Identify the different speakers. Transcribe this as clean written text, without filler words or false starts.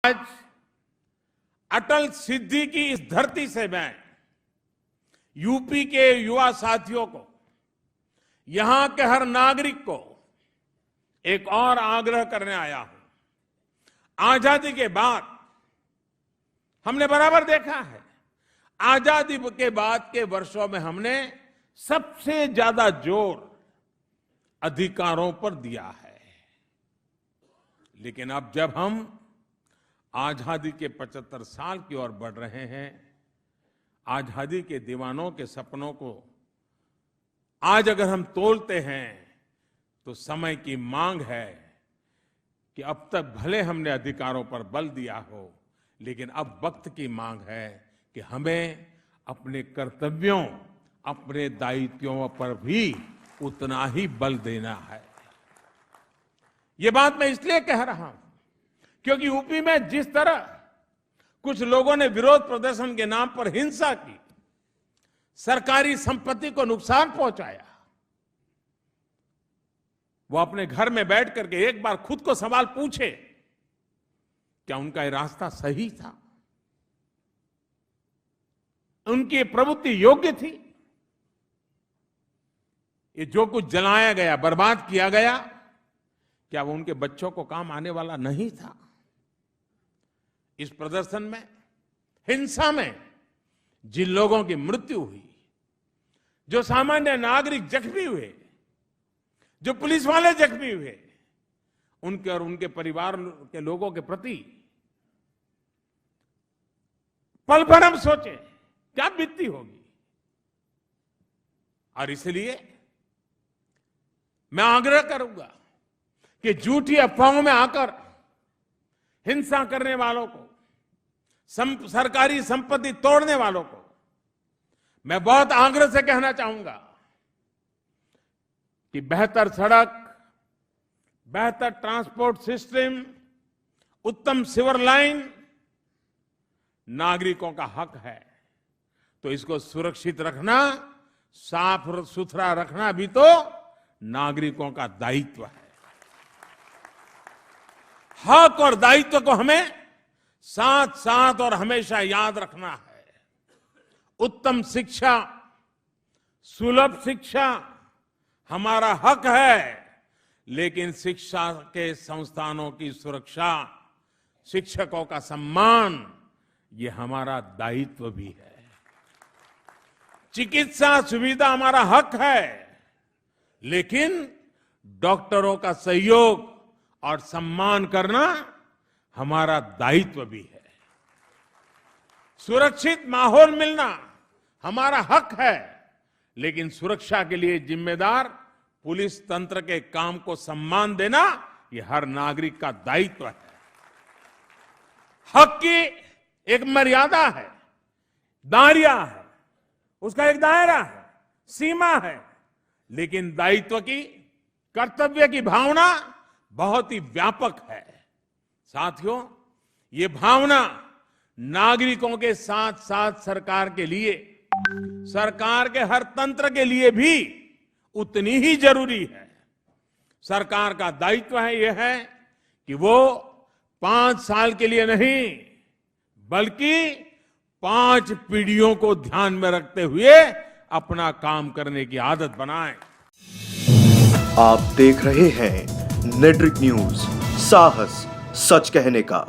Speaker 1: आज अटल सिद्धि की इस धरती से मैं यूपी के युवा साथियों को, यहां के हर नागरिक को एक और आग्रह करने आया हूं। आजादी के बाद हमने बराबर देखा है, आजादी के बाद के वर्षों में हमने सबसे ज्यादा जोर अधिकारों पर दिया है। लेकिन अब जब हम आजादी के 75 साल की ओर बढ़ रहे हैं, आजादी के दीवानों के सपनों को आज अगर हम तोलते हैं तो समय की मांग है कि अब तक भले हमने अधिकारों पर बल दिया हो, लेकिन अब वक्त की मांग है कि हमें अपने कर्तव्यों, अपने दायित्वों पर भी उतना ही बल देना है। ये बात मैं इसलिए कह रहा हूं क्योंकि यूपी में जिस तरह कुछ लोगों ने विरोध प्रदर्शन के नाम पर हिंसा की, सरकारी संपत्ति को नुकसान पहुंचाया, वो अपने घर में बैठ करके एक बार खुद को सवाल पूछे, क्या उनका ये रास्ता सही था? उनकी प्रवृत्ति योग्य थी? ये जो कुछ जलाया गया, बर्बाद किया गया, क्या वो उनके बच्चों को काम आने वाला नहीं था? इस प्रदर्शन में, हिंसा में जिन लोगों की मृत्यु हुई, जो सामान्य नागरिक जख्मी हुए, जो पुलिस वाले जख्मी हुए, उनके और उनके परिवार के लोगों के प्रति पल भर हम सोचे क्या बीतती होगी। और इसलिए मैं आग्रह करूंगा कि झूठी अफवाहों में आकर हिंसा करने वालों को, सरकारी संपत्ति तोड़ने वालों को मैं बहुत आग्रह से कहना चाहूंगा कि बेहतर सड़क, बेहतर ट्रांसपोर्ट सिस्टम, उत्तम सीवर लाइन नागरिकों का हक है, तो इसको सुरक्षित रखना, साफ सुथरा रखना भी तो नागरिकों का दायित्व है। हक और दायित्व को हमें साथ साथ और हमेशा याद रखना है। उत्तम शिक्षा, सुलभ शिक्षा हमारा हक है, लेकिन शिक्षा के संस्थानों की सुरक्षा, शिक्षकों का सम्मान, ये हमारा दायित्व भी है। चिकित्सा सुविधा हमारा हक है, लेकिन डॉक्टरों का सहयोग और सम्मान करना हमारा दायित्व भी है। सुरक्षित माहौल मिलना हमारा हक है, लेकिन सुरक्षा के लिए जिम्मेदार पुलिस तंत्र के काम को सम्मान देना ये हर नागरिक का दायित्व है। हक की एक मर्यादा है, दायरा है, उसका एक दायरा है, सीमा है, लेकिन दायित्व की, कर्तव्य की भावना बहुत ही व्यापक है। साथियों, ये भावना नागरिकों के साथ साथ सरकार के लिए, सरकार के हर तंत्र के लिए भी उतनी ही जरूरी है। सरकार का दायित्व है, यह है कि वो 5 साल के लिए नहीं, बल्कि 5 पीढ़ियों को ध्यान में रखते हुए अपना काम करने की आदत बनाएं।
Speaker 2: आप देख रहे हैं नेट्रिक न्यूज, साहस सच कहने का।